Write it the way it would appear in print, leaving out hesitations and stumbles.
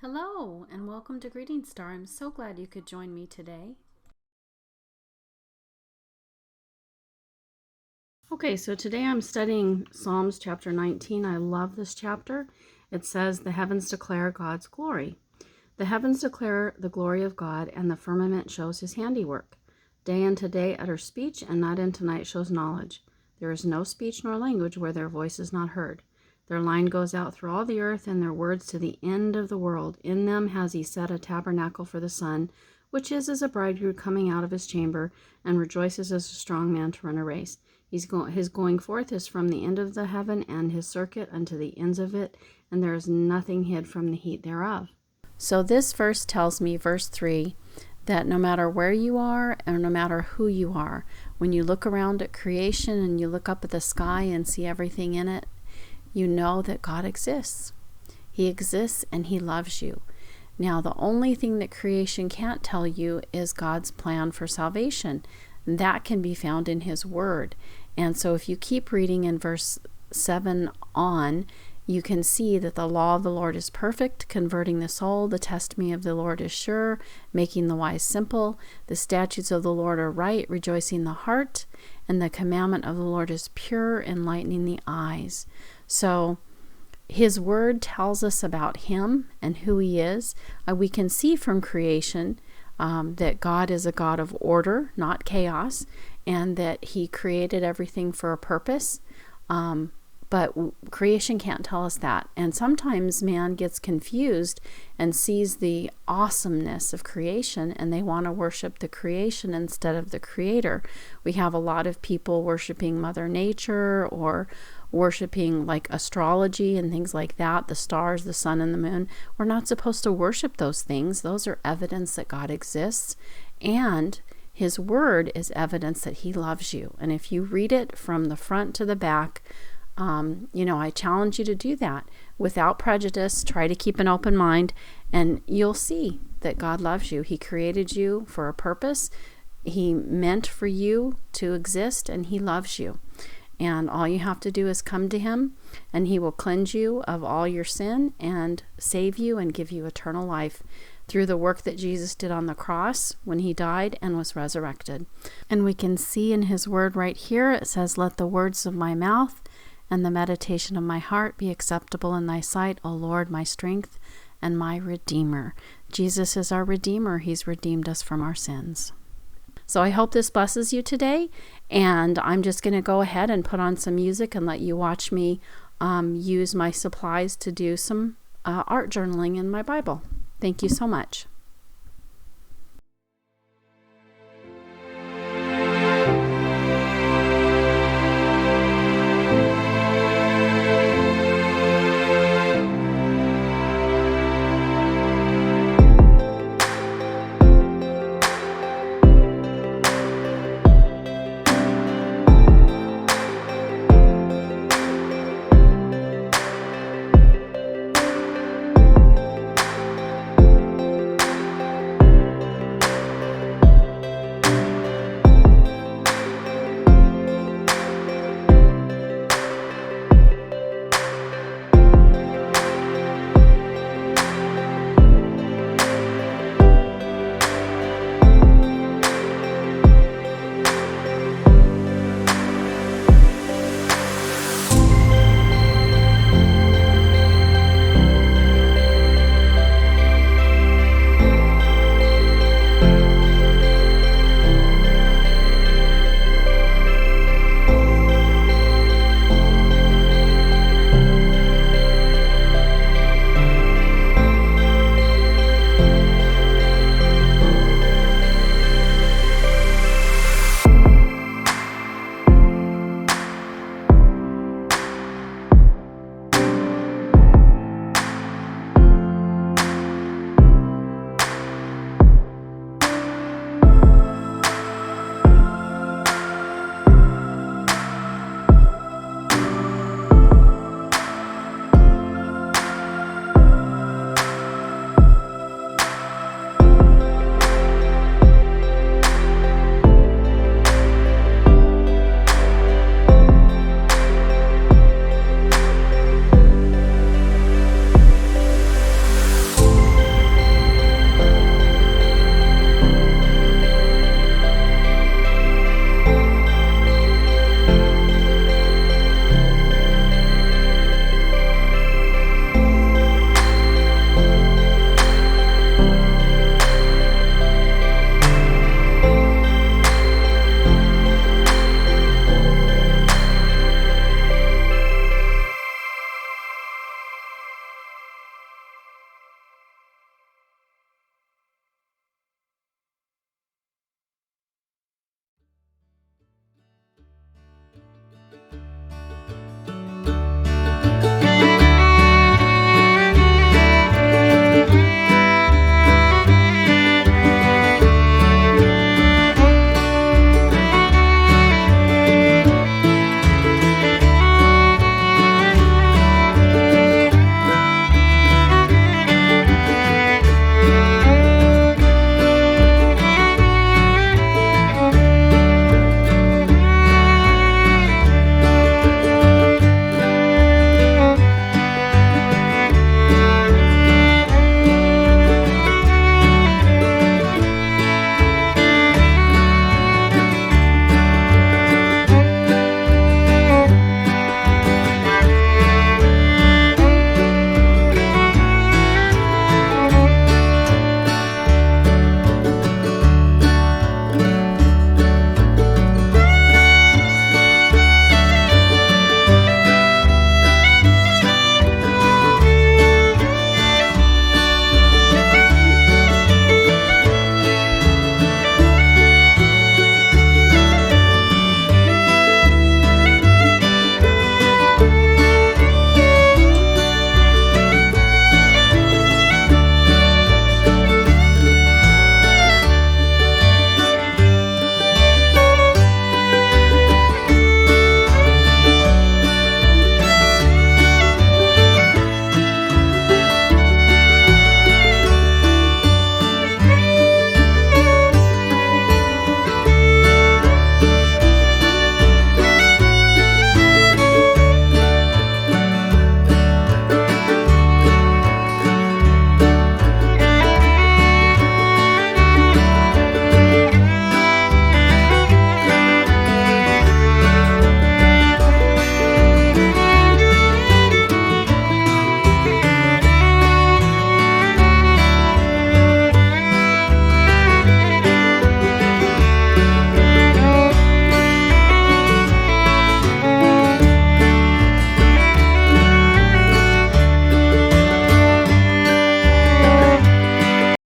Hello and welcome to Greetingstar. I'm so glad you could join me today. Okay, so today I'm studying Psalms chapter 19. I love this chapter. It says, "The heavens declare God's glory. The heavens declare the glory of God, and the firmament shows his handiwork. Day unto day utter speech, and night unto night shows knowledge. There is no speech nor language where their voice is not heard. Their line goes out through all the earth, and their words to the end of the world. In them has he set a tabernacle for the sun, which is as a bridegroom coming out of his chamber, and rejoices as a strong man to run a race. His going forth is from the end of the heaven, and his circuit unto the ends of it, and there is nothing hid from the heat thereof." So this verse tells me, verse 3, that no matter where you are or no matter who you are, when you look around at creation and you look up at the sky and see everything in it, you know that God exists. He exists and he loves you. Now, the only thing that creation can't tell you is God's plan for salvation. That can be found in his word. And so if you keep reading in verse 7 on, you can see that the law of the Lord is perfect, converting the soul. The testimony of the Lord is sure, making the wise simple. The statutes of the Lord are right, rejoicing the heart. And the commandment of the Lord is pure, enlightening the eyes. So his word tells us about him and who he is. We can see from creation that God is a God of order, not chaos, and that he created everything for a purpose. But creation can't tell us that. And sometimes man gets confused and sees the awesomeness of creation, and they want to worship the creation instead of the creator. We have a lot of people worshiping Mother Nature or worshiping like astrology and things like that, the stars, the sun, and the moon. We're not supposed to worship those things. Those are evidence that God exists. And his word is evidence that he loves you. And if you read it from the front to the back, I challenge you to do that without prejudice. Try to keep an open mind, and you'll see that God loves you. He created you for a purpose. He meant for you to exist, and he loves you. And all you have to do is come to him, and he will cleanse you of all your sin and save you and give you eternal life through the work that Jesus did on the cross when he died and was resurrected. And we can see in his word right here, it says, "Let the words of my mouth and the meditation of my heart be acceptable in thy sight, O Lord, my strength and my Redeemer." Jesus is our Redeemer. He's redeemed us from our sins. So I hope this blesses you today, and I'm just going to go ahead and put on some music and let you watch me use my supplies to do some art journaling in my Bible. Thank you so much.